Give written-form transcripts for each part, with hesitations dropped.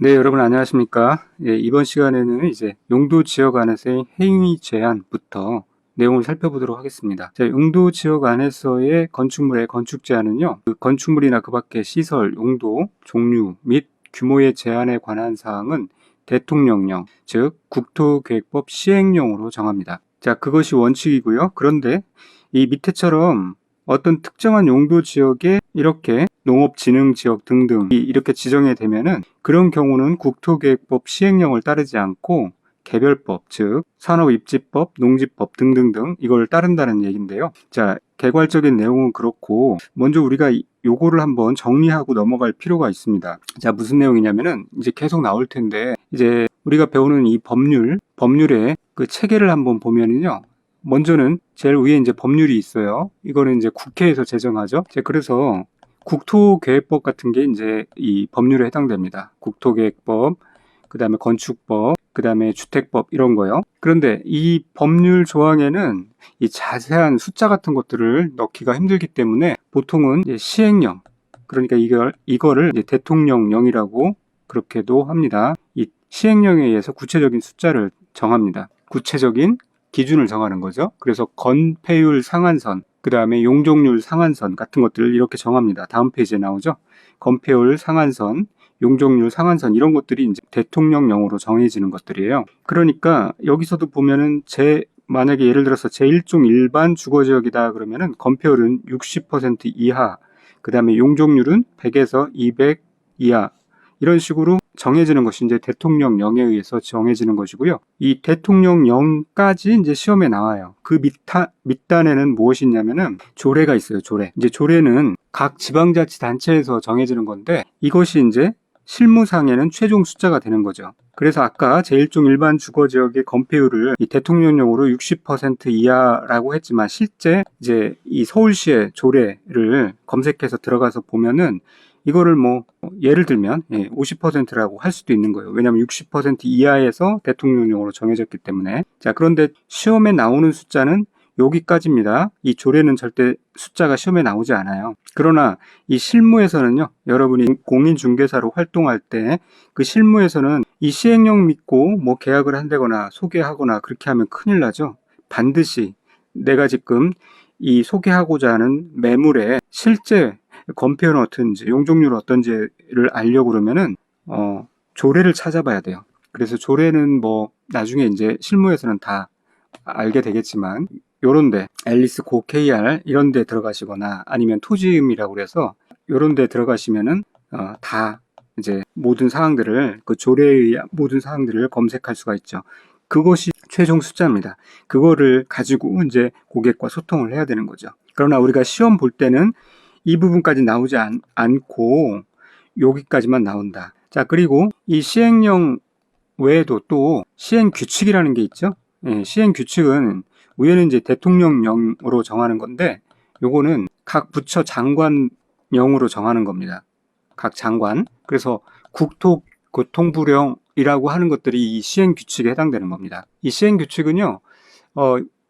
네, 여러분 안녕하십니까? 예, 이번 시간에는 이제 용도 지역 안에서의 행위 제한부터 내용을 살펴보도록 하겠습니다. 자, 용도 지역 안에서의 건축물의 건축 제한은요, 그 건축물이나 그 밖의 시설, 용도, 종류 및 규모의 제한에 관한 사항은 대통령령, 즉 국토계획법 시행령으로 정합니다. 자, 그것이 원칙이고요. 그런데 이 밑에처럼 어떤 특정한 용도 지역에 이렇게 농업진흥지역 등등 이렇게 지정이 되면은 그런 경우는 국토계획법 시행령을 따르지 않고 개별법, 즉 산업입지법, 농지법 등등등 이걸 따른다는 얘기인데요. 자, 개괄적인 내용은 그렇고 먼저 우리가 요거를 한번 정리하고 넘어갈 필요가 있습니다. 자, 무슨 내용이냐면은 이제 계속 나올 텐데 이제 우리가 배우는 이 법률의 그 체계를 한번 보면은요. 먼저는 제일 위에 이제 법률이 있어요. 이거는 이제 국회에서 제정하죠. 그래서 국토계획법 같은 게 이제 이 법률에 해당됩니다. 국토계획법, 그 다음에 건축법, 그 다음에 주택법 이런 거요. 그런데 이 법률 조항에는 이 자세한 숫자 같은 것들을 넣기가 힘들기 때문에 보통은 이제 시행령, 그러니까 이거를 이제 대통령령이라고 그렇게도 합니다. 이 시행령에 의해서 구체적인 숫자를 정합니다. 구체적인 기준을 정하는 거죠. 그래서 건폐율 상한선, 그 다음에 용적률 상한선 같은 것들을 이렇게 정합니다. 다음 페이지에 나오죠. 건폐율 상한선, 용적률 상한선 이런 것들이 이제 대통령령으로 정해지는 것들이에요. 그러니까 여기서도 보면은 만약에 예를 들어서 제1종 일반 주거지역이다 그러면은 건폐율은 60% 이하, 그 다음에 용적률은 100에서 200 이하 이런 식으로 정해지는 것이 이제 대통령령에 의해서 정해지는 것이고요. 이 대통령령까지 이제 시험에 나와요. 그 밑단에는 무엇이 있냐면은 조례가 있어요. 조례. 이제 조례는 각 지방자치단체에서 정해지는 건데 이것이 이제 실무상에는 최종 숫자가 되는 거죠. 그래서 아까 제1종 일반 주거지역의 건폐율을 이 대통령령으로 60% 이하라고 했지만 실제 이제 이 서울시의 조례를 검색해서 들어가서 보면은 이거를 뭐 예를 들면 50%라고 할 수도 있는 거예요. 왜냐하면 60% 이하에서 대통령령으로 정해졌기 때문에. 자, 그런데 시험에 나오는 숫자는 여기까지입니다. 이 조례는 절대 숫자가 시험에 나오지 않아요. 그러나 이 실무에서는요, 여러분이 공인중개사로 활동할 때 그 실무에서는 이 시행령 믿고 뭐 계약을 한다거나 소개하거나 그렇게 하면 큰일 나죠. 반드시 내가 지금 이 소개하고자 하는 매물의 실제 건폐율은 어떤지, 용적률은 어떤지를 알려고 그러면은, 조례를 찾아봐야 돼요. 그래서 조례는 뭐, 나중에 이제 실무에서는 다 알게 되겠지만, 요런데, 앨리스 고 KR 이런 데 들어가시거나 아니면 토지음이라고 그래서 요런 데 들어가시면은, 다 이제 모든 사항들을, 그 조례의 모든 사항들을 검색할 수가 있죠. 그것이 최종 숫자입니다. 그거를 가지고 이제 고객과 소통을 해야 되는 거죠. 그러나 우리가 시험 볼 때는 이 부분까지 나오지 않고 여기까지만 나온다. 자, 그리고 이 시행령 외에도 또 시행규칙이라는 게 있죠. 시행규칙은 위에는 이제 대통령령으로 정하는 건데 요거는 각 부처 장관령으로 정하는 겁니다. 각 장관. 그래서 국토교통부령이라고 하는 것들이 이 시행규칙에 해당되는 겁니다. 이 시행규칙은요.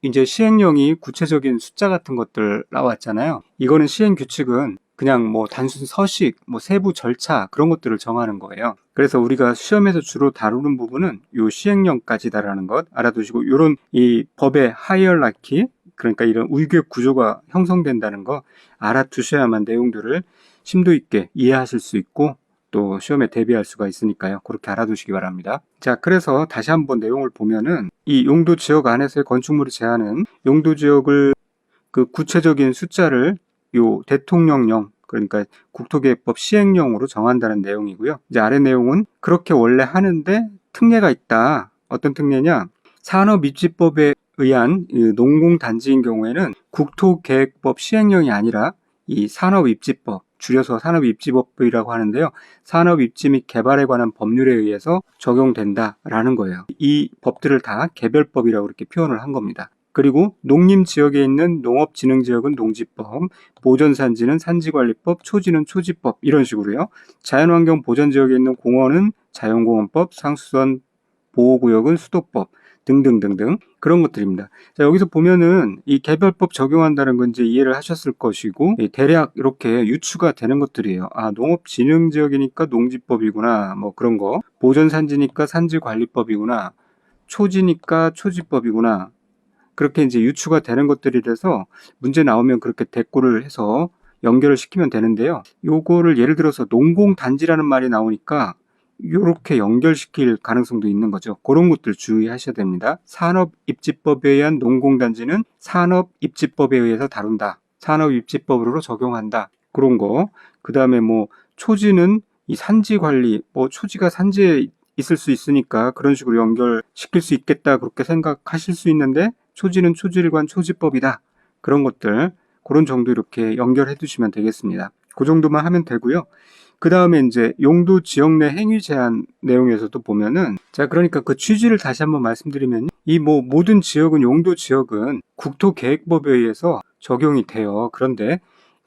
이제 시행령이 구체적인 숫자 같은 것들 나왔잖아요. 이거는 시행규칙은 그냥 뭐 단순 서식, 뭐 세부 절차 그런 것들을 정하는 거예요. 그래서 우리가 시험에서 주로 다루는 부분은 요 시행령까지다라는 것 알아두시고 요런 이 법의 하이어라키 그러니까 이런 우유격 구조가 형성된다는 거 알아두셔야만 내용들을 심도 있게 이해하실 수 있고 또 시험에 대비할 수가 있으니까요. 그렇게 알아두시기 바랍니다. 자, 그래서 다시 한번 내용을 보면은 이 용도 지역 안에서의 건축물의 제한은 용도 지역을 그 구체적인 숫자를 요 대통령령 그러니까 국토계획법 시행령으로 정한다는 내용이고요. 이제 아래 내용은 그렇게 원래 하는데 특례가 있다. 어떤 특례냐? 산업입지법에 의한 농공단지인 경우에는 국토계획법 시행령이 아니라 이 산업입지법 줄여서 산업입지법이라고 하는데요. 산업입지 및 개발에 관한 법률에 의해서 적용된다라는 거예요. 이 법들을 다 개별법이라고 이렇게 표현을 한 겁니다. 그리고 농림지역에 있는 농업진흥지역은 농지법, 보전산지는 산지관리법, 초지는 초지법 이런 식으로요. 자연환경 보전지역에 있는 공원은 자연공원법, 상수선 보호구역은 수도법, 등등등등 그런 것들입니다. 자, 여기서 보면은 이 개별법 적용한다는 건 이제 이해를 하셨을 것이고, 대략 이렇게 유추가 되는 것들이에요. 아, 농업진흥지역이니까 농지법이구나, 뭐 그런 거. 보전산지니까 산지관리법이구나. 초지니까 초지법이구나. 그렇게 이제 유추가 되는 것들이라서 문제 나오면 그렇게 대꾸를 해서 연결을 시키면 되는데요. 요거를 예를 들어서 농공단지라는 말이 나오니까 이렇게 연결시킬 가능성도 있는 거죠. 그런 것들 주의하셔야 됩니다. 산업입지법에 의한 농공단지는 산업입지법에 의해서 다룬다. 산업입지법으로 적용한다. 그런 거. 그 다음에 뭐 초지는 이 산지관리, 뭐 초지가 산지에 있을 수 있으니까 그런 식으로 연결시킬 수 있겠다. 그렇게 생각하실 수 있는데 초지는 초지일관 초지법이다. 그런 것들, 그런 정도 이렇게 연결해 두시면 되겠습니다. 그 정도만 하면 되고요. 그 다음에 이제 용도 지역 내 행위 제한 내용에서도 보면은, 자, 그러니까 그 취지를 다시 한번 말씀드리면, 이 뭐 모든 지역은, 용도 지역은 국토계획법에 의해서 적용이 돼요. 그런데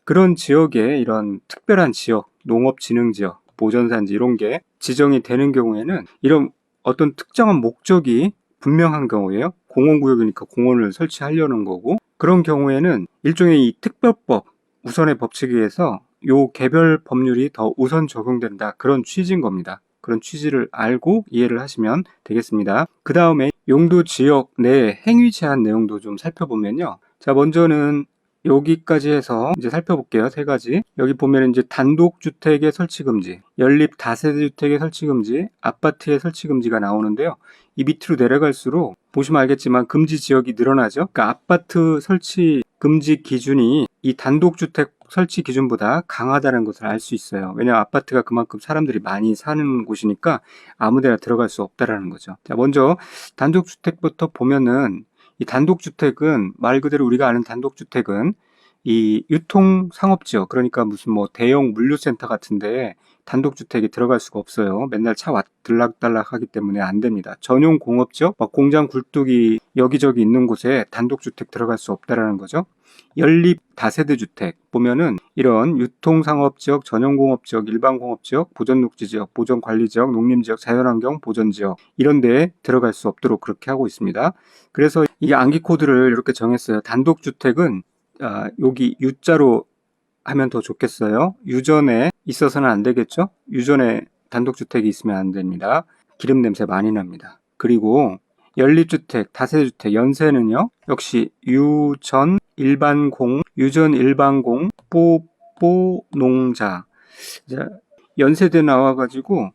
그런 지역에 이런 특별한 지역, 농업진흥지역, 보전산지 이런 게 지정이 되는 경우에는 이런 어떤 특정한 목적이 분명한 경우에요. 공원구역이니까 공원을 설치하려는 거고, 그런 경우에는 일종의 이 특별법, 우선의 법칙에 의해서 요 개별 법률이 더 우선 적용된다. 그런 취지인 겁니다. 그런 취지를 알고 이해를 하시면 되겠습니다. 그 다음에 용도 지역 내 행위 제한 내용도 좀 살펴보면요. 자, 먼저는 여기까지 해서 이제 살펴볼게요. 세 가지. 여기 보면 이제 단독주택의 설치금지, 연립 다세대주택의 설치금지, 아파트의 설치금지가 나오는데요. 이 밑으로 내려갈수록 보시면 알겠지만 금지 지역이 늘어나죠. 그러니까 아파트 설치 금지 기준이 이 단독주택 설치 기준보다 강하다는 것을 알 수 있어요. 왜냐하면 아파트가 그만큼 사람들이 많이 사는 곳이니까 아무데나 들어갈 수 없다라는 거죠. 자, 먼저 단독주택부터 보면은 이 단독주택은 말 그대로 우리가 아는 단독주택은 이 유통상업지역, 그러니까 무슨 뭐 대형 물류센터 같은데 단독주택이 들어갈 수가 없어요. 맨날 차 들락달락 하기 때문에 안 됩니다. 전용 공업지역, 막 공장 굴뚝이 여기저기 있는 곳에 단독주택 들어갈 수 없다라는 거죠. 연립 다세대주택 보면은 이런 유통상업지역, 전용공업지역, 일반공업지역, 보전녹지지역, 보전관리지역, 농림지역, 자연환경 보전지역 이런 데에 들어갈 수 없도록 그렇게 하고 있습니다. 그래서 이 암기 코드를 이렇게 정했어요. 단독주택은 여기 U자로 하면 더 좋겠어요. 유전에 있어서는 안 되겠죠? 유전에 단독주택이 있으면 안 됩니다. 기름 냄새 많이 납니다. 그리고 연립주택, 다세대주택, 연세는요. 역시 유전, 일반공, 유전, 일반공, 뽀뽀, 농자. 연세대 나와가지고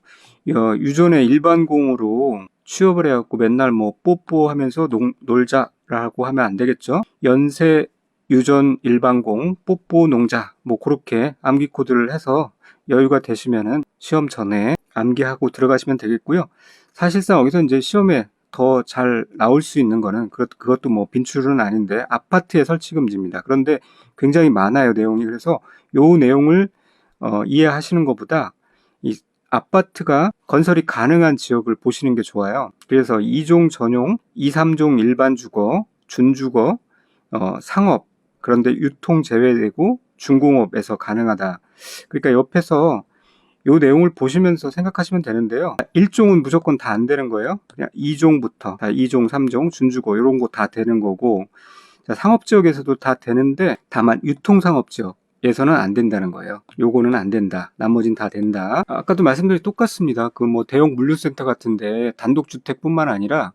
유전의 일반공으로 취업을 해갖고 맨날 뭐 뽀뽀하면서 놀자라고 하면 안 되겠죠? 연세, 유전, 일반공, 뽀뽀, 농자 뭐 그렇게 암기 코드를 해서 여유가 되시면은 시험 전에 암기하고 들어가시면 되겠고요. 사실상 여기서 이제 시험에 더 잘 나올 수 있는 거는 그것도 뭐 빈출은 아닌데 아파트의 설치 금지입니다. 그런데 굉장히 많아요, 내용이. 그래서 요 내용을 이해하시는 것보다 이 아파트가 건설이 가능한 지역을 보시는 게 좋아요. 그래서 2종 전용, 2, 3종 일반 주거, 준주거, 상업, 그런데 유통 제외되고 중공업에서 가능하다. 그러니까 옆에서 요 내용을 보시면서 생각하시면 되는데요. 1종은 무조건 다 안 되는 거예요. 그냥 2종부터, 2종, 3종, 준주거 이런 거 다 되는 거고, 상업지역에서도 다 되는데 다만 유통상업지역에서는 안 된다는 거예요. 요거는 안 된다. 나머진 다 된다. 아까도 말씀드린 똑같습니다. 그 뭐 대형 물류센터 같은데 단독주택뿐만 아니라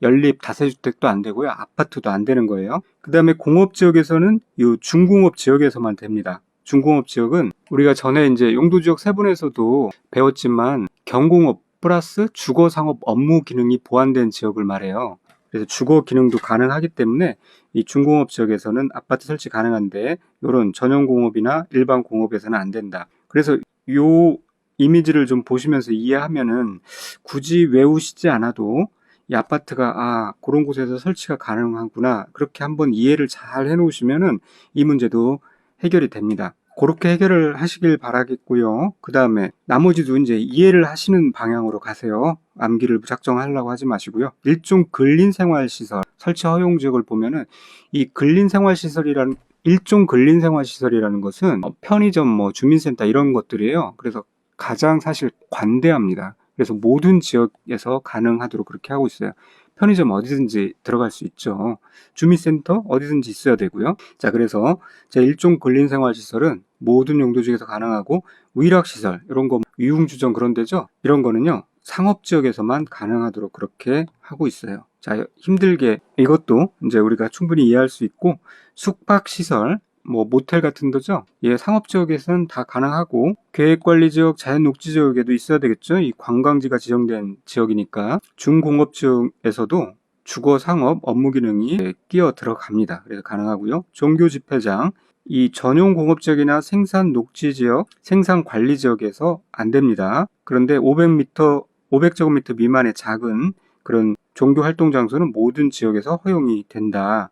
연립 다세주택도 안 되고요. 아파트도 안 되는 거예요. 그 다음에 공업지역에서는 이 중공업 지역에서만 됩니다. 중공업 지역은 우리가 전에 이제 용도지역 세분에서도 배웠지만 경공업 플러스 주거상업 업무 기능이 보완된 지역을 말해요. 그래서 주거 기능도 가능하기 때문에 이 중공업 지역에서는 아파트 설치 가능한데 이런 전용공업이나 일반 공업에서는 안 된다. 그래서 요 이미지를 좀 보시면서 이해하면은 굳이 외우시지 않아도 이 아파트가 그런 곳에서 설치가 가능하구나 그렇게 한번 이해를 잘 해놓으시면은 이 문제도 해결이 됩니다. 그렇게 해결을 하시길 바라겠고요. 그 다음에 나머지도 이제 이해를 하시는 방향으로 가세요. 암기를 무작정 하지 마시고요. 일종 근린생활시설 설치 허용 지역을 보면은 이 근린생활시설이라는 일종 근린생활시설이라는 것은 편의점, 뭐 주민센터 이런 것들이에요. 그래서 가장 사실 관대합니다. 그래서 모든 지역에서 가능하도록 그렇게 하고 있어요. 편의점 어디든지 들어갈 수 있죠. 주민센터 어디든지 있어야 되고요. 자, 그래서 제1종 근린생활시설은 모든 용도지역에서 가능하고 위락시설, 이런 거 위흥주점 그런 데죠. 이런 거는요. 상업지역에서만 가능하도록 그렇게 하고 있어요. 자, 힘들게 이것도 이제 우리가 충분히 이해할 수 있고 숙박시설, 뭐 모텔 같은 데죠. 예, 상업지역에서는 다 가능하고 계획관리지역, 자연녹지지역에도 있어야 되겠죠. 이 관광지가 지정된 지역이니까 중공업지역에서도 주거, 상업, 업무 기능이 끼어 들어갑니다. 그래서 가능하고요. 종교 집회장, 이 전용 공업지역이나 생산 녹지지역, 생산 관리지역에서 안 됩니다. 그런데 500제곱미터 미만의 작은 그런 종교 활동 장소는 모든 지역에서 허용이 된다.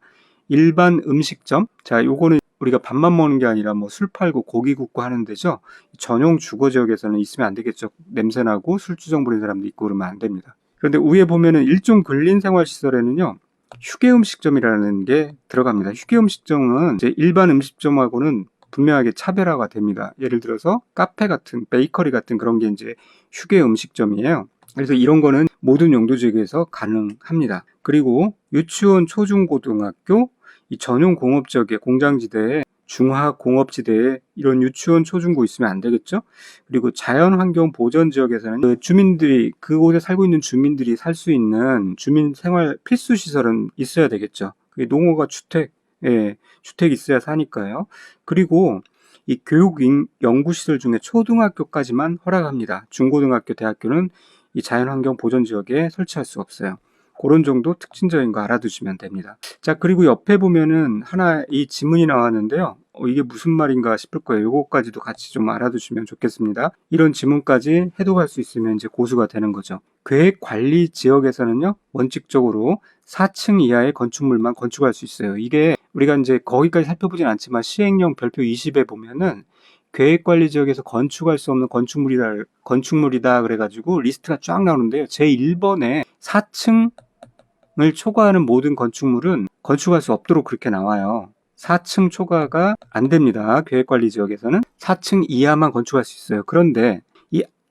일반 음식점, 자, 요거는 우리가 밥만 먹는 게 아니라 뭐 술 팔고 고기 굽고 하는 데죠. 전용 주거 지역에서는 있으면 안 되겠죠. 냄새나고 술주정 부리는 사람도 있고 그러면 안 됩니다. 그런데 위에 보면은 일종 근린생활시설에는요. 휴게음식점이라는 게 들어갑니다. 휴게음식점은 이제 일반 음식점하고는 분명하게 차별화가 됩니다. 예를 들어서 카페 같은, 베이커리 같은 그런 게 이제 휴게음식점이에요. 그래서 이런 거는 모든 용도지역에서 가능합니다. 그리고 유치원, 초중고등학교, 이 전용 공업지역의 공장지대에 중화공업지대에 이런 유치원, 초중고 있으면 안 되겠죠? 그리고 자연환경 보전지역에서는 그 주민들이, 그곳에 살고 있는 주민들이 살 수 있는 주민 생활 필수시설은 있어야 되겠죠. 그게 농어가 주택, 예, 주택 있어야 사니까요. 그리고 이 교육 연구시설 중에 초등학교까지만 허락합니다. 중고등학교, 대학교는 이 자연환경 보전지역에 설치할 수 없어요. 그런 정도 특징적인 거 알아두시면 됩니다. 자, 그리고 옆에 보면은 하나 이 지문이 나왔는데요. 이게 무슨 말인가 싶을 거예요. 요거까지도 같이 좀 알아두시면 좋겠습니다. 이런 지문까지 해독할 수 있으면 이제 고수가 되는 거죠. 계획관리 지역에서는요, 원칙적으로 4층 이하의 건축물만 건축할 수 있어요. 이게 우리가 이제 거기까지 살펴보진 않지만 시행령 별표 20에 보면은 계획관리 지역에서 건축할 수 없는 건축물이다 그래가지고 리스트가 쫙 나오는데요. 제1번에 4층을 초과하는 모든 건축물은 건축할 수 없도록 그렇게 나와요. 4층 초과가 안 됩니다. 계획관리 지역에서는 4층 이하만 건축할 수 있어요. 그런데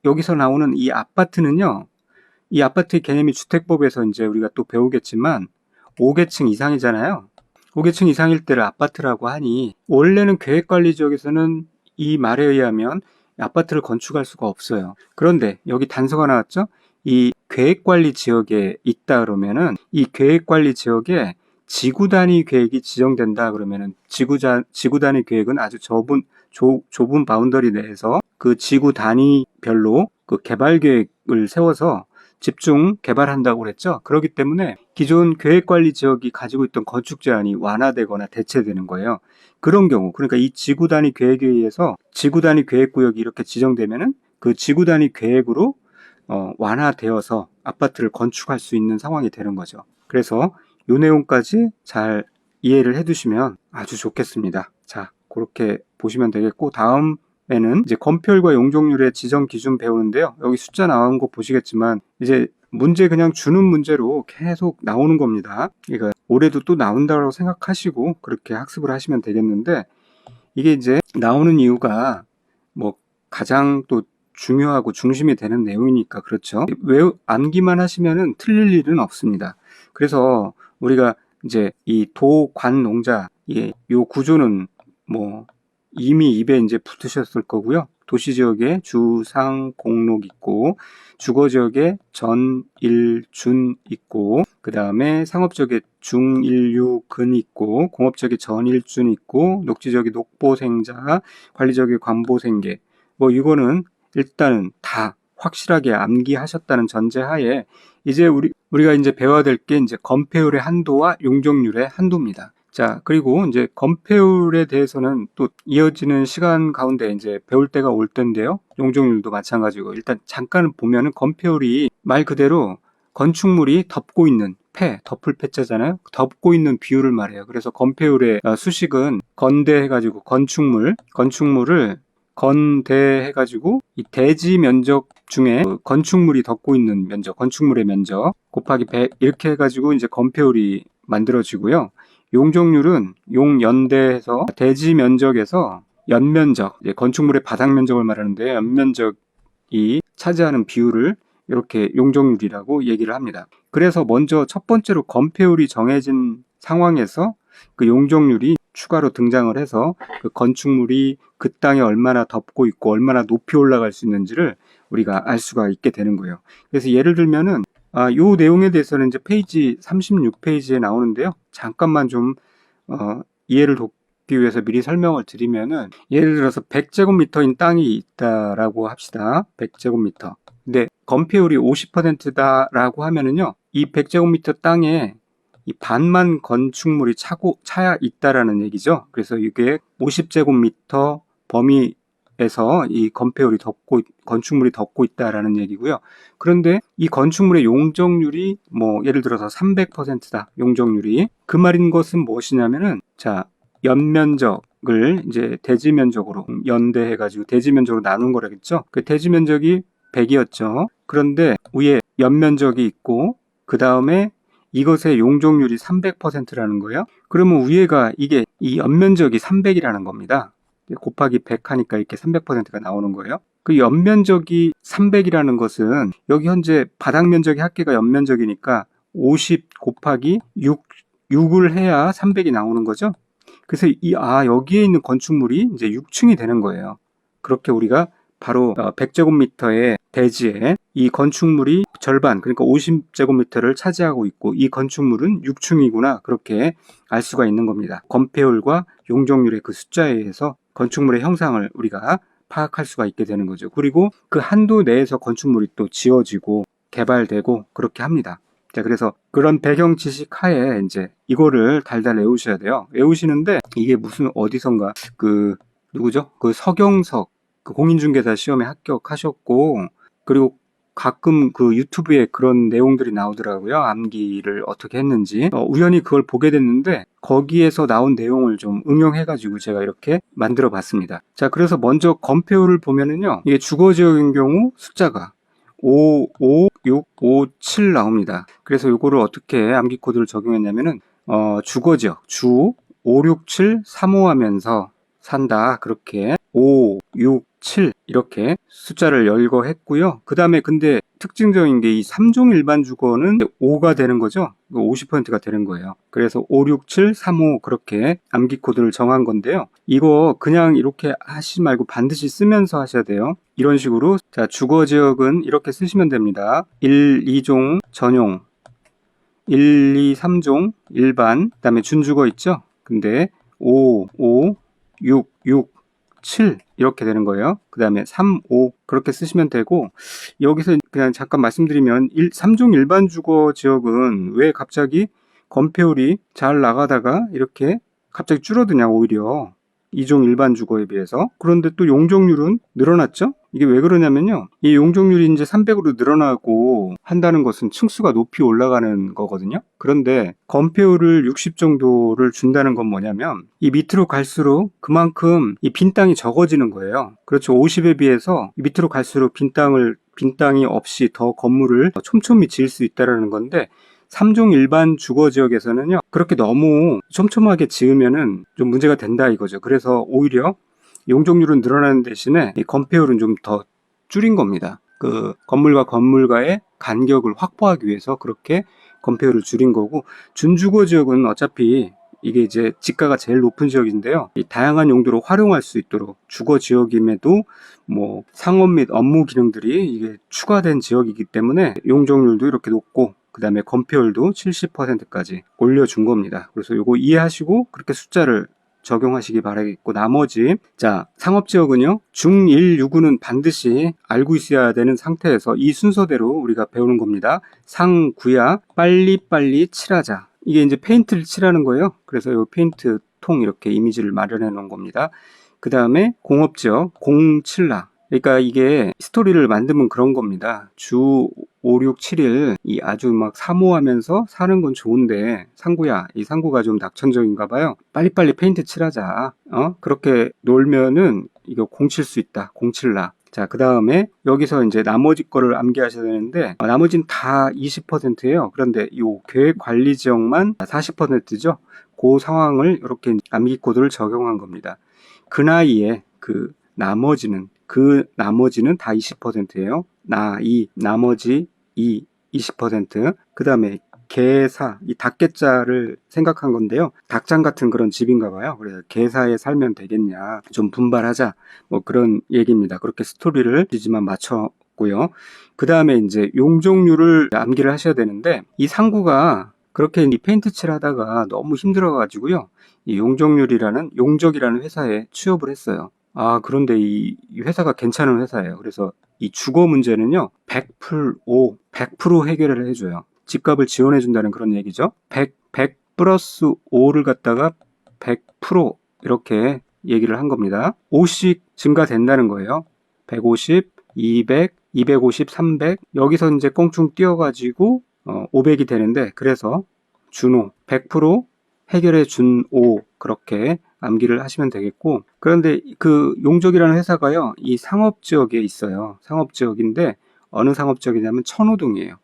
여기서 나오는 이 아파트는요. 이 아파트의 개념이 주택법에서 이제 우리가 또 배우겠지만 5계층 이상이잖아요. 5계층 이상일 때를 아파트라고 하니 원래는 계획관리 지역에서는 이 말에 의하면 아파트를 건축할 수가 없어요. 그런데 여기 단서가 나왔죠? 이 계획관리 지역에 있다 그러면은 이 계획관리 지역에 지구 단위 계획이 지정된다 그러면은 지구 단위 계획은 아주 좁은 바운더리 내에서 그 지구 단위별로 그 개발 계획을 세워서 집중 개발한다고 그랬죠. 그렇기 때문에 기존 계획관리 지역이 가지고 있던 건축 제한이 완화되거나 대체되는 거예요. 그런 경우, 그러니까 이 지구 단위 계획에 의해서 지구 단위 계획 구역이 이렇게 지정되면은 그 지구 단위 계획으로 완화되어서 아파트를 건축할 수 있는 상황이 되는 거죠. 그래서 이 내용까지 잘 이해를 해두시면 아주 좋겠습니다. 자, 그렇게 보시면 되겠고, 다음에는 이제 건폐율과 용적률의 지정 기준 배우는데요. 여기 숫자 나온 거 보시겠지만 이제 문제 그냥 주는 문제로 계속 나오는 겁니다. 그러니까 올해도 또 나온다고 생각하시고 그렇게 학습을 하시면 되겠는데, 이게 이제 나오는 이유가 뭐 가장 또 중요하고 중심이 되는 내용이니까 그렇죠. 암기만 하시면은 틀릴 일은 없습니다. 그래서 우리가 이제 이 도관 농자 요 구조는 뭐 이미 입에 이제 붙으셨을 거고요. 도시지역에 주, 상, 공록 있고, 주거지역에 전, 일, 준 있고, 그 다음에 상업지역에 중, 일, 유, 근 있고, 공업지역에 전, 일, 준 있고, 녹지지역에 녹보생자, 관리지역에 관보생계. 뭐 이거는 일단은 다 확실하게 암기하셨다는 전제하에 이제 우리가 이제 배워야 될 게 이제 건폐율의 한도와 용적률의 한도입니다. 자, 그리고 이제 건폐율에 대해서는 또 이어지는 시간 가운데 이제 배울 때가 올 텐데요. 용적률도 마찬가지고 일단 잠깐 보면은 건폐율이 말 그대로 건축물이 덮고 있는 덮을 패자잖아요. 덮고 있는 비율을 말해요. 그래서 건폐율의 수식은 건대해가지고 건축물을 건대해가지고 이 대지 면적 중에 건축물이 덮고 있는 면적, 건축물의 면적 곱하기 100 이렇게 해가지고 이제 건폐율이 만들어지고요. 용적률은 용연대해서 대지 면적에서 연면적, 건축물의 바닥 면적을 말하는데 연면적이 차지하는 비율을 이렇게 용적률이라고 얘기를 합니다. 그래서 먼저 첫 번째로 건폐율이 정해진 상황에서 그 용적률이 추가로 등장을 해서 그 건축물이 그 땅에 얼마나 덮고 있고 얼마나 높이 올라갈 수 있는지를 우리가 알 수가 있게 되는 거예요. 그래서 예를 들면은 요 내용에 대해서는 이제 페이지 36페이지에 나오는데요. 잠깐만 좀 이해를 돕기 위해서 미리 설명을 드리면은, 예를 들어서 100제곱미터인 땅이 있다라고 합시다. 100제곱미터. 근데 건폐율이 50%다라고 하면은요, 이 100제곱미터 땅에 이 반만 건축물이 차야 있다라는 얘기죠. 그래서 이게 50제곱미터 범위에서 이 건축물이 덮고 있다라는 얘기고요. 그런데 이 건축물의 용적률이 예를 들어서 300%다. 용적률이. 그 말인 것은 무엇이냐면은, 자, 연면적을 이제 대지면적으로 연대해가지고 대지면적으로 나눈 거라겠죠. 그 대지면적이 100이었죠. 그런데 위에 연면적이 있고 그 다음에 이것의 용적률이 300%라는 거예요. 그러면 위에가 이 연면적이 300이라는 겁니다. 곱하기 100 하니까 이렇게 300%가 나오는 거예요. 그 연면적이 300이라는 것은 여기 현재 바닥 면적이 합계가 연면적이니까 50 곱하기 6을 해야 300이 나오는 거죠. 그래서 여기에 있는 건축물이 이제 6층이 되는 거예요. 그렇게 우리가 바로 100제곱미터의 대지에 이 건축물이 절반, 그러니까 50제곱미터를 차지하고 있고 이 건축물은 6층이구나, 그렇게 알 수가 있는 겁니다. 건폐율과 용적률의 그 숫자에 의해서 건축물의 형상을 우리가 파악할 수가 있게 되는 거죠. 그리고 그 한도 내에서 건축물이 또 지어지고 개발되고 그렇게 합니다. 자, 그래서 그런 배경 지식 하에 이제 이거를 달달 외우셔야 돼요. 외우시는데 이게 무슨 어디선가 누구죠? 그 서경석 그 공인중개사 시험에 합격하셨고, 그리고 가끔 그 유튜브에 그런 내용들이 나오더라고요. 암기를 어떻게 했는지. 우연히 그걸 보게 됐는데 거기에서 나온 내용을 좀 응용해가지고 제가 이렇게 만들어 봤습니다. 자, 그래서 먼저 건폐율을 보면은요, 이게 주거지역인 경우 숫자가 5, 5, 6, 5, 7 나옵니다. 그래서 이거를 어떻게 암기 코드를 적용했냐면은, 주거지역, 주 5, 6, 7, 3, 5 하면서 산다. 그렇게 5, 6, 7 이렇게 숫자를 열거했고요. 그 다음에 근데 특징적인 게 이 3종 일반 주거는 5가 되는 거죠. 50%가 되는 거예요. 그래서 5, 6, 7, 3, 5 그렇게 암기 코드를 정한 건데요. 이거 그냥 이렇게 하시지 말고 반드시 쓰면서 하셔야 돼요. 이런 식으로, 자, 주거지역은 이렇게 쓰시면 됩니다. 1, 2종 전용, 1, 2, 3종 일반, 그 다음에 준주거 있죠. 근데 5, 5, 6, 6, 7 이렇게 되는 거예요. 그 다음에 3, 5 그렇게 쓰시면 되고, 여기서 그냥 잠깐 말씀드리면 3종 일반 주거 지역은 왜 갑자기 건폐율이 잘 나가다가 이렇게 갑자기 줄어드냐, 오히려 2종 일반 주거에 비해서. 그런데 또 용적률은 늘어났죠? 이게 왜 그러냐면요, 이 용적률이 이제 300으로 늘어나고 한다는 것은 층수가 높이 올라가는 거거든요. 그런데 건폐율을 60 정도를 준다는 건 뭐냐면, 이 밑으로 갈수록 그만큼 이 빈 땅이 적어지는 거예요. 그렇죠. 50에 비해서 이 밑으로 갈수록 빈 땅이 없이 더 건물을 촘촘히 지을 수 있다는 건데, 3종 일반 주거지역에서는요, 그렇게 너무 촘촘하게 지으면은 좀 문제가 된다 이거죠. 그래서 오히려 용적률은 늘어나는 대신에 이 건폐율은 좀 더 줄인 겁니다. 그 건물과 건물과의 간격을 확보하기 위해서 그렇게 건폐율을 줄인 거고, 준주거 지역은 어차피 이게 이제 지가가 제일 높은 지역인데요, 이 다양한 용도로 활용할 수 있도록 주거 지역임에도 상업 및 업무 기능들이 이게 추가된 지역이기 때문에 용적률도 이렇게 높고 그 다음에 건폐율도 70%까지 올려준 겁니다. 그래서 이거 이해하시고 그렇게 숫자를 적용하시기 바라겠고, 나머지, 자, 상업지역은요, 중1, 6은 반드시 알고 있어야 되는 상태에서 이 순서대로 우리가 배우는 겁니다. 상, 구야, 빨리빨리 칠하자. 이게 이제 페인트를 칠하는 거예요. 그래서 이 페인트 통 이렇게 이미지를 마련해 놓은 겁니다. 그 다음에 공업지역, 공칠라. 그러니까 이게 스토리를 만들면 그런 겁니다. 주 5, 6, 7일 이 아주 막 사모하면서 사는 건 좋은데, 상구야, 이 상구가 좀 낙천적인가 봐요. 빨리빨리 페인트 칠하자. 그렇게 놀면은 이거 공칠 수 있다. 공칠라. 자, 그 다음에 여기서 이제 나머지 거를 암기하셔야 되는데, 나머지는 다 20%예요. 그런데 이 계획 관리 지역만 40%죠. 그 상황을 이렇게 암기 코드를 적용한 겁니다. 그 나이에 그 나머지는 다 20%예요. 나머지 20%. 그 다음에 개사, 이 닭개자를 생각한 건데요. 닭장 같은 그런 집인가 봐요. 그래서 개사에 살면 되겠냐, 좀 분발하자, 뭐 그런 얘기입니다. 그렇게 스토리를 지지만 맞췄고요. 그 다음에 이제 용적률을 암기를 하셔야 되는데, 이 상구가 그렇게 이 페인트 칠 하다가 너무 힘들어가지고요, 이 용적이라는 회사에 취업을 했어요. 그런데 이 회사가 괜찮은 회사예요. 그래서 이 주거 문제는요, 100% 해결을 해줘요. 집값을 지원해준다는 그런 얘기죠. 100 플러스 5를 갖다가 100% 이렇게 얘기를 한 겁니다. 5씩 증가된다는 거예요. 150, 200, 250, 300. 여기서 이제 껑충 뛰어가지고 500이 되는데, 그래서 준호 100% 해결해 준 5, 그렇게 암기를 하시면 되겠고, 그런데 그 용적이라는 회사가요, 이 상업지역에 있어요. 상업지역인데 어느 상업지역이냐면 천호동이에요.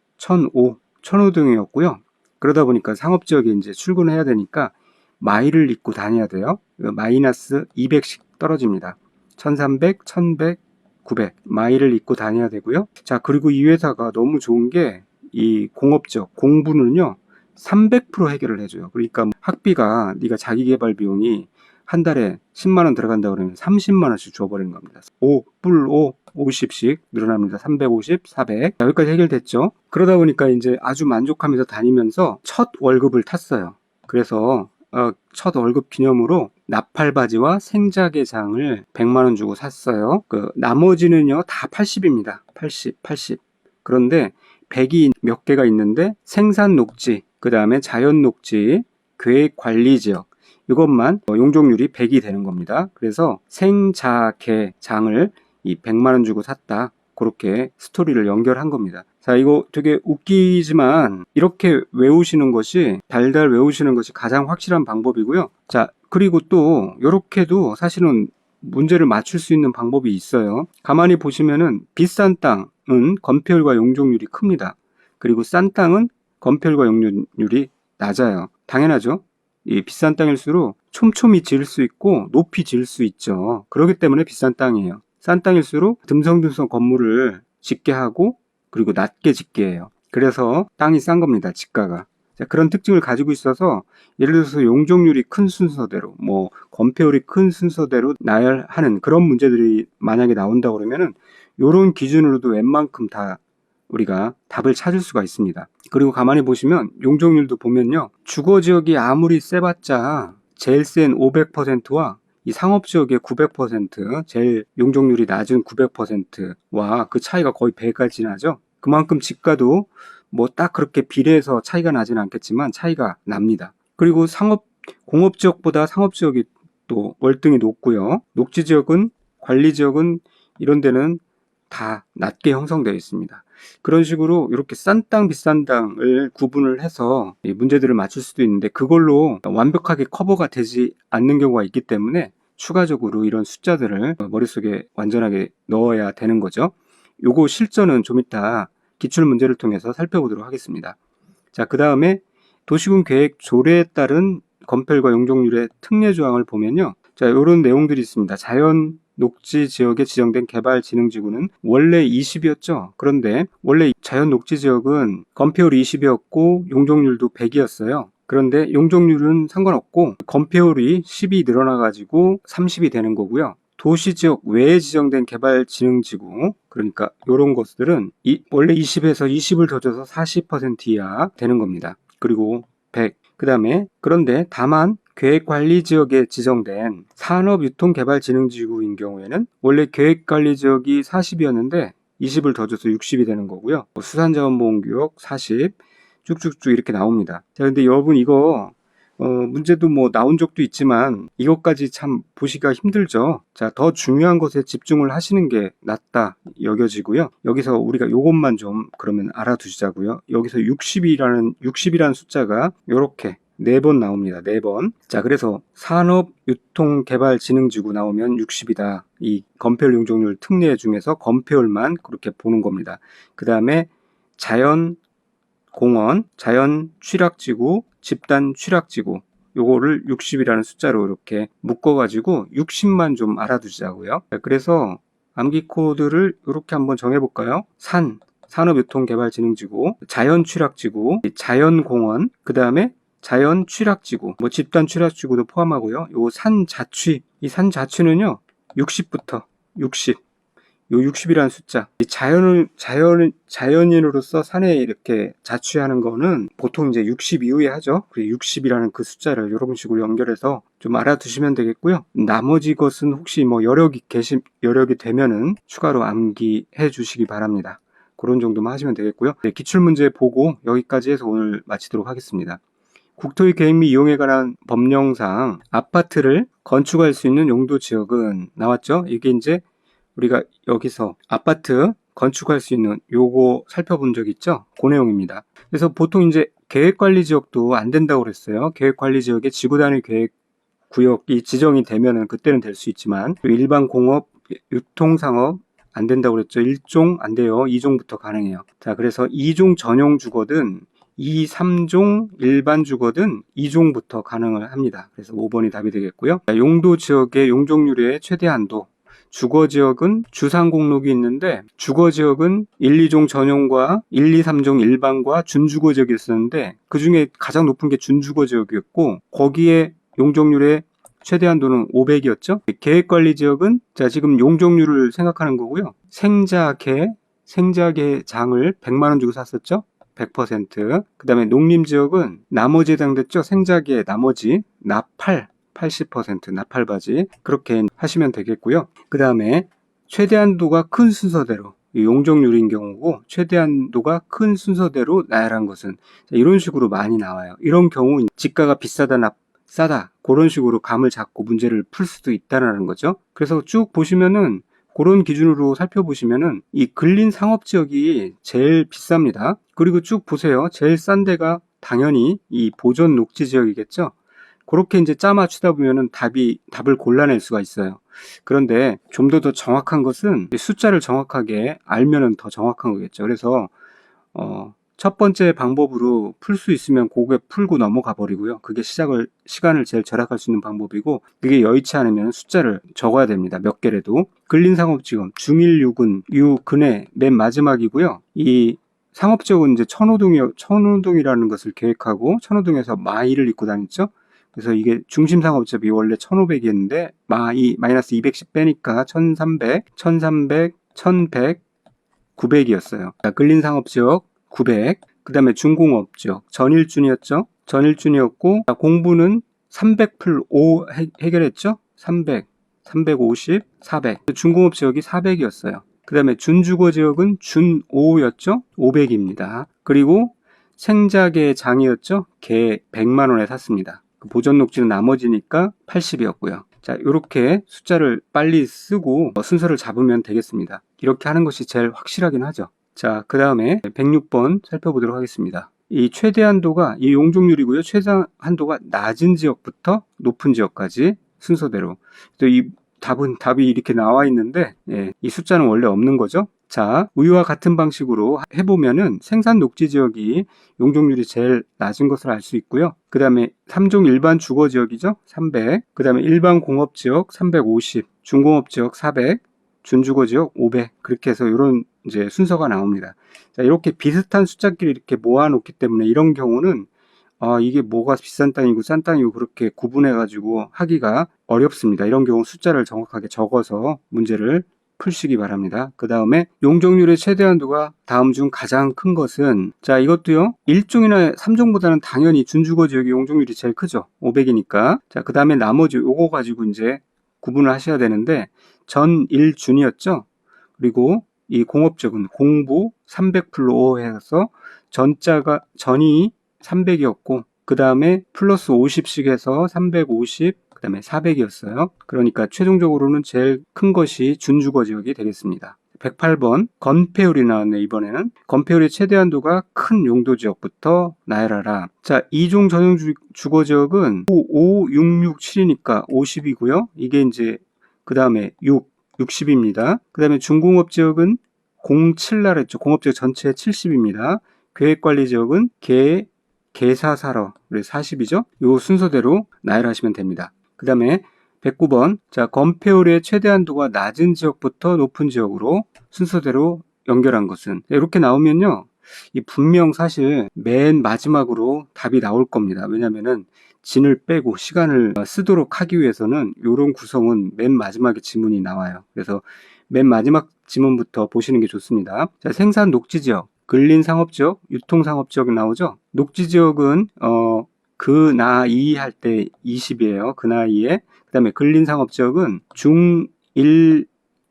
천호동이었고요. 그러다 보니까 상업지역에 이제 출근해야 되니까 마일을 잇고 다녀야 돼요. 마이너스 200씩 떨어집니다. 1300, 1100, 900 마일을 잇고 다녀야 되고요. 자, 그리고 이 회사가 너무 좋은 게, 이 공업지역 공부는요 300% 해결을 해줘요. 그러니까 학비가, 네가 자기개발 비용이 한 달에 10만 원 들어간다 그러면 30만 원씩 줘버리는 겁니다. 50씩 늘어납니다. 350, 400. 자, 여기까지 해결됐죠. 그러다 보니까 이제 아주 만족하면서 다니면서 첫 월급을 탔어요. 그래서 첫 월급 기념으로 나팔바지와 생자개장을 100만 원 주고 샀어요. 나머지는요 다 80입니다. 80. 그런데 100이 몇 개가 있는데, 생산녹지, 그 다음에 자연녹지, 계획관리지역, 이것만 용적률이 100이 되는 겁니다. 그래서 생자개장을 이 100만 원 주고 샀다, 그렇게 스토리를 연결한 겁니다. 자, 이거 되게 웃기지만 이렇게 외우시는 것이, 달달 외우시는 것이 가장 확실한 방법이고요. 자, 그리고 또 이렇게도 사실은 문제를 맞출 수 있는 방법이 있어요. 가만히 보시면은 비싼 땅은 건폐율과 용적률이 큽니다. 그리고 싼 땅은 건폐율과 용적률이 낮아요. 당연하죠. 이 비싼 땅일수록 촘촘히 지을 수 있고 높이 지을 수 있죠. 그렇기 때문에 비싼 땅이에요. 싼 땅일수록 듬성듬성 건물을 짓게 하고, 그리고 낮게 짓게 해요. 그래서 땅이 싼 겁니다. 지가가. 자, 그런 특징을 가지고 있어서, 예를 들어서 용적률이 큰 순서대로, 건폐율이 큰 순서대로 나열하는 그런 문제들이 만약에 나온다 그러면은, 요런 기준으로도 웬만큼 다 우리가 답을 찾을 수가 있습니다. 그리고 가만히 보시면 용적률도 보면요, 주거지역이 아무리 세봤자 제일 센 500%와 이 상업지역의 900%, 제일 용적률이 낮은 900%와 그 차이가 거의 배가 지나죠. 그만큼 지가도 딱 그렇게 비례해서 차이가 나지는 않겠지만 차이가 납니다. 그리고 공업지역보다 상업지역이 또 월등히 높고요. 녹지지역은, 관리지역은, 이런 데는 다 낮게 형성되어 있습니다. 그런 식으로 이렇게 싼 땅, 비싼 땅을 구분을 해서 문제들을 맞출 수도 있는데, 그걸로 완벽하게 커버가 되지 않는 경우가 있기 때문에 추가적으로 이런 숫자들을 머릿속에 완전하게 넣어야 되는 거죠. 요거 실전은 좀 이따 기출 문제를 통해서 살펴보도록 하겠습니다. 자, 그 다음에 도시군 계획 조례에 따른 건폐율과 용적률의 특례 조항을 보면요, 자, 이런 내용들이 있습니다. 자연 녹지 지역에 지정된 개발진흥지구는 원래 20이었죠. 그런데 원래 자연 녹지 지역은 건폐율이 20이었고 용적률도 100이었어요. 그런데 용적률은 상관없고 건폐율이 10이 늘어나가지고 30이 되는 거고요. 도시지역 외에 지정된 개발진흥지구, 그러니까 이런 것들은 원래 20에서 20을 더 줘서 40% 이하 되는 겁니다. 그리고 100. 그 다음에, 그런데 다만 계획관리지역에 지정된 산업유통개발진흥지구인 경우에는 원래 계획관리지역이 40이었는데 20을 더 줘서 60이 되는 거고요. 수산자원보호구역 40, 쭉쭉쭉 이렇게 나옵니다. 자, 근데 여러분 이거 문제도 나온 적도 있지만 이것까지 참 보시기가 힘들죠. 자, 더 중요한 것에 집중을 하시는 게 낫다 여겨지고요. 여기서 우리가 요것만 좀 그러면 알아두시자고요. 여기서 60이라는 숫자가 요렇게 4번 나옵니다. 4번. 자, 그래서 산업유통개발진흥지구 나오면 60이다. 이 건폐율 용적률 특례 중에서 건폐율만 그렇게 보는 겁니다. 그 다음에 자연공원, 자연취락지구, 집단취락지구, 요거를 60이라는 숫자로 이렇게 묶어가지고 60만 좀 알아두자고요. 그래서 암기 코드를 이렇게 한번 정해볼까요? 산업유통개발진흥지구, 자연취락지구, 자연공원, 그 다음에 자연취락지구, 뭐 집단취락지구도 포함하고요. 요 산자취, 이 산자취는요 60부터 60, 요 60이라는 숫자. 이 자연인으로서 산에 이렇게 자취하는 거는 보통 이제 60 이후에 하죠. 그 60이라는 그 숫자를 이런 식으로 연결해서 좀 알아두시면 되겠고요. 나머지 것은 혹시 뭐 여력이 되면은 추가로 암기해 주시기 바랍니다. 그런 정도만 하시면 되겠고요. 네, 기출문제 보고 여기까지 해서 오늘 마치도록 하겠습니다. 국토의 계획 및 이용에 관한 법령상 아파트를 건축할 수 있는 용도 지역은 나왔죠. 이게 이제 우리가 여기서 아파트 건축할 수 있는 요거 살펴본 적 있죠? 그 내용입니다. 그래서 보통 이제 계획관리지역도 안 된다고 그랬어요. 계획관리지역에 지구단위 계획구역이 지정이 되면은 그때는 될 수 있지만 일반 공업, 유통상업 안 된다고 그랬죠. 1종 안 돼요. 2종부터 가능해요. 자, 그래서 2종 전용 주거든 2, 3종 일반 주거든 2종부터 가능을 합니다. 그래서 5번이 답이 되겠고요. 용도 지역의 용적률의 최대 한도. 주거지역은 주상공록이 있는데 주거지역은 1, 2종 전용과 1, 2, 3종 일반과 준주거지역이 있었는데 그 중에 가장 높은 게 준주거지역이었고 거기에 용적률의 최대 한도는 500이었죠. 계획관리지역은 자 지금 용적률을 생각하는 거고요. 생자개 장을 100만원 주고 샀었죠. 100%. 그 다음에 농림지역은 나머지 해당됐죠. 생자개 나머지 나팔 80% 나팔바지 그렇게 하시면 되겠고요. 그 다음에 최대한도가 큰 순서대로 용적률인 경우고 최대한도가 큰 순서대로 나열한 것은 이런 식으로 많이 나와요. 이런 경우 지가가 비싸다 싸다 그런 식으로 감을 잡고 문제를 풀 수도 있다는 거죠. 그래서 쭉 보시면은 그런 기준으로 살펴보시면은 이 근린 상업지역이 제일 비쌉니다. 그리고 쭉 보세요. 제일 싼 데가 당연히 이 보존 녹지 지역이겠죠. 그렇게 이제 짜 맞추다 보면은 답을 골라낼 수가 있어요. 그런데 좀 더 정확한 것은 숫자를 정확하게 알면은 더 정확한 거겠죠. 그래서 첫 번째 방법으로 풀 수 있으면 그게 풀고 넘어가 버리고요. 그게 시간을 제일 절약할 수 있는 방법이고 그게 여의치 않으면 숫자를 적어야 됩니다. 몇 개라도. 근린상업지원 중일유근 유근의 맨 마지막이고요. 이 상업지역은 이제 천호동이라는 것을 계획하고 천호동에서 마이를 입고 다녔죠. 그래서 이게 중심상업지역이 원래 1500이었는데 마이너스 210 빼니까 1300, 1100, 900이었어요. 근린상업지역 900, 그 다음에 중공업지역 전일준이었죠. 전일준이었고 공부는 300풀5 해결했죠. 300, 350, 400. 중공업지역이 400이었어요. 그 다음에 준주거지역은 준5였죠. 500입니다. 그리고 생자개 장이었죠. 개 100만원에 샀습니다. 보존녹지는 나머지니까 80이었고요. 자, 이렇게 숫자를 빨리 쓰고 순서를 잡으면 되겠습니다. 이렇게 하는 것이 제일 확실하긴 하죠. 자, 그 다음에 106번 살펴보도록 하겠습니다. 이 최대한도가 이 용적률이고요. 최대한도가 낮은 지역부터 높은 지역까지 순서대로. 또 이 답이 이렇게 나와 있는데 이 숫자는 원래 없는 거죠. 자, 우유와 같은 방식으로 해보면은 생산 녹지 지역이 용적률이 제일 낮은 것을 알 수 있고요. 그 다음에 3종 일반 주거 지역이죠. 300. 그 다음에 일반 공업 지역 350, 중공업 지역 400, 준주거 지역 500. 그렇게 해서 이런 이제 순서가 나옵니다. 자, 이렇게 비슷한 숫자끼리 이렇게 모아놓기 때문에 이런 경우는 이게 뭐가 비싼 땅이고 싼 땅이고 그렇게 구분해가지고 하기가 어렵습니다. 이런 경우 숫자를 정확하게 적어서 문제를 풀시기 바랍니다. 그 다음에 용적률의 최대한도가 다음 중 가장 큰 것은 자 이것도요 1종이나 3종보다는 당연히 준주거 지역의 용적률이 제일 크죠. 500이니까. 자, 그 다음에 나머지 요거 가지고 이제 구분을 하셔야 되는데 전일준이었죠. 그리고 이 공업적은 공부 300풀로 해서 전이 300이었고 그 다음에 플러스 50씩 해서 350, 그 다음에 400이었어요. 그러니까 최종적으로는 제일 큰 것이 준주거 지역이 되겠습니다. 108번 건폐율이 나왔네. 이번에는 건폐율의 최대한도가 큰 용도 지역부터 나열하라. 자, 2종 전용 주거 지역은 5, 6, 6, 7이니까 50이고요. 이게 이제 그 다음에 60입니다. 그 다음에 중공업 지역은 07날 했죠. 공업지역 전체 70입니다. 계획관리 지역은 개 개사사러, 그래서 40이죠? 요 순서대로 나열하시면 됩니다. 그 다음에 109번, 자, 건폐율의 최대 한도가 낮은 지역부터 높은 지역으로 순서대로 연결한 것은, 이렇게 나오면요, 이 분명 사실 맨 마지막으로 답이 나올 겁니다. 왜냐면은 진을 빼고 시간을 쓰도록 하기 위해서는 이런 구성은 맨 마지막에 지문이 나와요. 그래서 맨 마지막 지문부터 보시는 게 좋습니다. 자, 생산 녹지 지역, 근린 상업 지역, 유통 상업 지역이 나오죠. 녹지 지역은 그 나이 할 때 20이에요. 그 나이에. 그 다음에 근린 상업 지역은 중1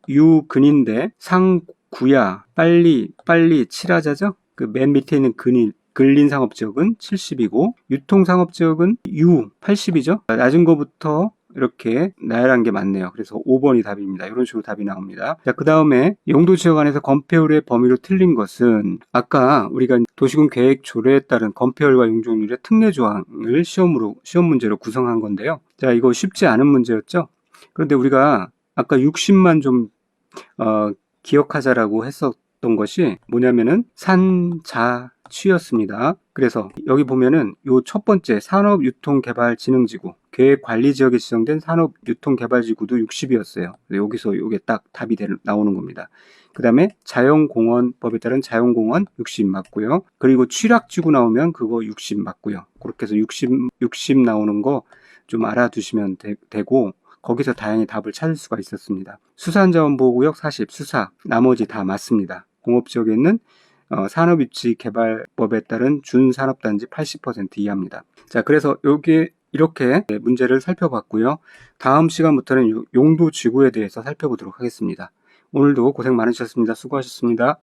유근인데 상구야 빨리 칠하자죠. 그 맨 밑에 있는 근린 상업 지역은 70이고 유통 상업 지역은 유 80이죠. 낮은 거부터 이렇게 나열한 게 맞네요. 그래서 5번이 답입니다. 이런 식으로 답이 나옵니다. 자, 그 다음에 용도 지역 안에서 건폐율의 범위로 틀린 것은 아까 우리가 도시군 계획 조례에 따른 건폐율과 용적률의 특례 조항을 시험 문제로 구성한 건데요. 자, 이거 쉽지 않은 문제였죠. 그런데 우리가 아까 60만 좀 기억하자라고 했었던 것이 뭐냐면은 산자취였습니다. 그래서 여기 보면은 요 첫 번째 산업유통개발진흥지구 계획관리지역에 지정된 산업유통개발지구도 60이었어요. 여기서 요게 딱 답이 나오는 겁니다. 그 다음에 자연공원법에 따른 자연공원 60 맞고요. 그리고 취락지구 나오면 그거 60 맞고요. 그렇게 해서 60 나오는 거 좀 알아두시면 되고 거기서 다행히 답을 찾을 수가 있었습니다. 수산자원보호구역 40, 수사, 나머지 다 맞습니다. 공업지역에 있는 산업유치개발법에 따른 준산업단지 80% 이하입니다. 자, 그래서 여기 이렇게 문제를 살펴봤고요. 다음 시간부터는 용도지구에 대해서 살펴보도록 하겠습니다. 오늘도 고생 많으셨습니다. 수고하셨습니다.